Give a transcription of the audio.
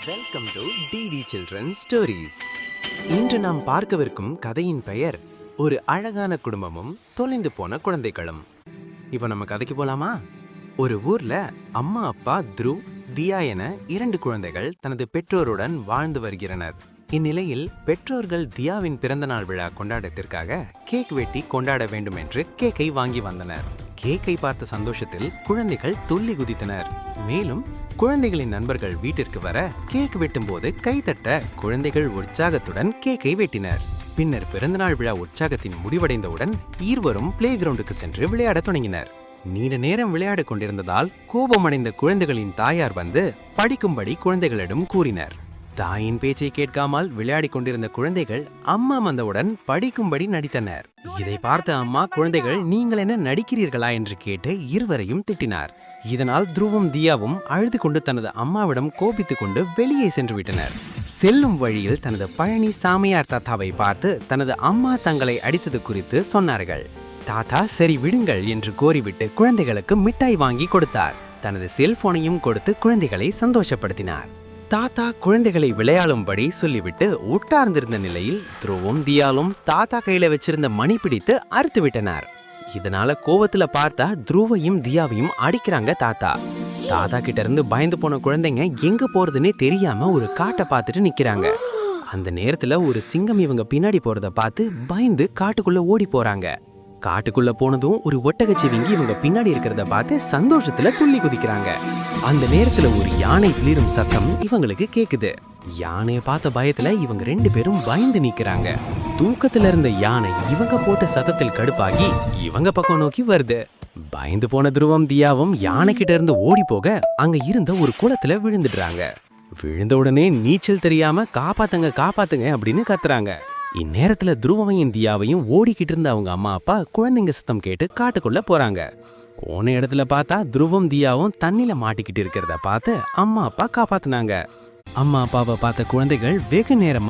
Welcome to DD children stories. இன்று நாம் பார்க்கவிருக்கும் கதையின் பெயர் ஒரு அழகான குடும்பமும் தொலைந்து போன குழந்தைகளும். இப்போ நம்ம கதைக்கு போலாமா? ஒரு ஊர்ல அம்மா அப்பா த்ருவ் தியா என 2 குழந்தைகள் தனது பெற்றோருடன் வாழ்ந்து வருகின்றனர். இந்நிலையில் பெற்றோர்கள் தியாவின் பிறந்தநாள் விழா கொண்டாட்டத்திற்காக கேக் வெட்டி கொண்டாட வேண்டும் என்று கேக்கை வாங்கி வந்தனர். கேக்கை பார்த்த சந்தோஷத்தில் குழந்தைகள் துள்ளி குதித்தனர். மேலும் குழந்தைகளின் நண்பர்கள் வீட்டிற்கு வர கேக் வெட்டும் போது கைதட்ட குழந்தைகள் உற்சாகத்துடன் கேக்கை வெட்டினர். பின்னர் பிறந்தநாள் விழா உற்சாகத்தின் முடிவடைந்தவுடன் இருவரும் பிளே கிரவுண்டுக்கு சென்று விளையாட தொடங்கினர். நீண்ட நேரம் விளையாட கொண்டிருந்ததால் கோபமடைந்த குழந்தைகளின் தாயார் வந்து படிக்கும்படி குழந்தைகளிடம் கூறினர். தாயின் பேச்சை கேட்காமல் விளையாடி கொண்டிருந்த குழந்தைகள் அம்மா வந்தவுடன் படிக்கும்படி நடித்தனர். இதை பார்த்த அம்மா குழந்தைகள் நீங்கள் என்ன நடிக்கிறீர்களா என்று கேட்டு இருவரையும் திட்டினார். இதனால் த்ருவும் தியாவும் அழுது கொண்டு தனது அம்மாவிடம் கோபித்துக் கொண்டு வெளியே சென்று விட்டனர். செல்லும் வழியில் தனது பழனி சாமியார் தாத்தாவை பார்த்து தனது அம்மா தங்களை அடித்தது குறித்து சொன்னார்கள். தாத்தா சரி விடுங்கள் என்று கோரிவிட்டு குழந்தைகளுக்கு மிட்டாய் வாங்கி கொடுத்தார். தனது செல்போனையும் கொடுத்து குழந்தைகளை சந்தோஷப்படுத்தினார். தாத்தா குழந்தைகளை விளையாடும்படி சொல்லிவிட்டு உட்கார்ந்திருந்த நிலையில் த்ருவும் தியாலும் தாத்தா கையில வச்சிருந்த மணி பிடித்து அறுத்து விட்டனர். இதனால கோவத்துல பார்த்தா த்ருவையும் தியாவையும் அடிக்கிறாங்க தாத்தா. தாத்தா கிட்ட இருந்து பயந்து போன குழந்தைங்க எங்க போறதுன்னே தெரியாம ஒரு காட்டை பார்த்துட்டு நிக்கிறாங்க. அந்த நேரத்துல ஒரு சிங்கம் இவங்க பின்னாடி போறத பார்த்து பயந்து காட்டுக்குள்ள ஓடி போறாங்க. காட்டுக்குள்ள போனதும் ஒரு ஒட்டகச்சிவிங்கி இவங்க பின்னாடி இருக்கிறத பார்த்து சந்தோஷத்துல துள்ளி குதிக்கிறாங்க. அந்த நேரத்துல ஒரு யானை விளிரும் சத்தம் இவங்களுக்கு கேக்குது. யானையை பார்த்த பயத்துல இவங்க 2 பேரும் பயந்து நிக்கிறாங்க. தூக்கத்துல இருந்த யானை இவங்க போட்ட சத்தத்தில் கடுப்பாகி இவங்க பக்கம் நோக்கி வருது. பயந்து போன த்ருவம் தியாவும் யானை கிட்ட இருந்து ஓடி போக அங்க இருந்த ஒரு குளத்துல விழுந்துடுறாங்க. விழுந்த உடனே நீச்சல் தெரியாம காப்பாத்துங்க காப்பாத்துங்க அப்படின்னு கத்துறாங்க. இந்நேரத்துல த்ருவமையும் தியாவையும் ஓடிக்கிட்டு இருந்த அவங்க அம்மா அப்பா குழந்தைங்க சத்தம் கேட்டு காட்டுக்குள்ள போறாங்க. போன இடத்துல பார்த்தா த்ருவம் தியாவும் தண்ணில மாட்டிக்கிட்டு இருக்கிறத பார்த்து அம்மா அப்பா காப்பாத்துனாங்க. அம்மா அப்பாவை பார்த்த குழந்தைகள் வெகு நேரமா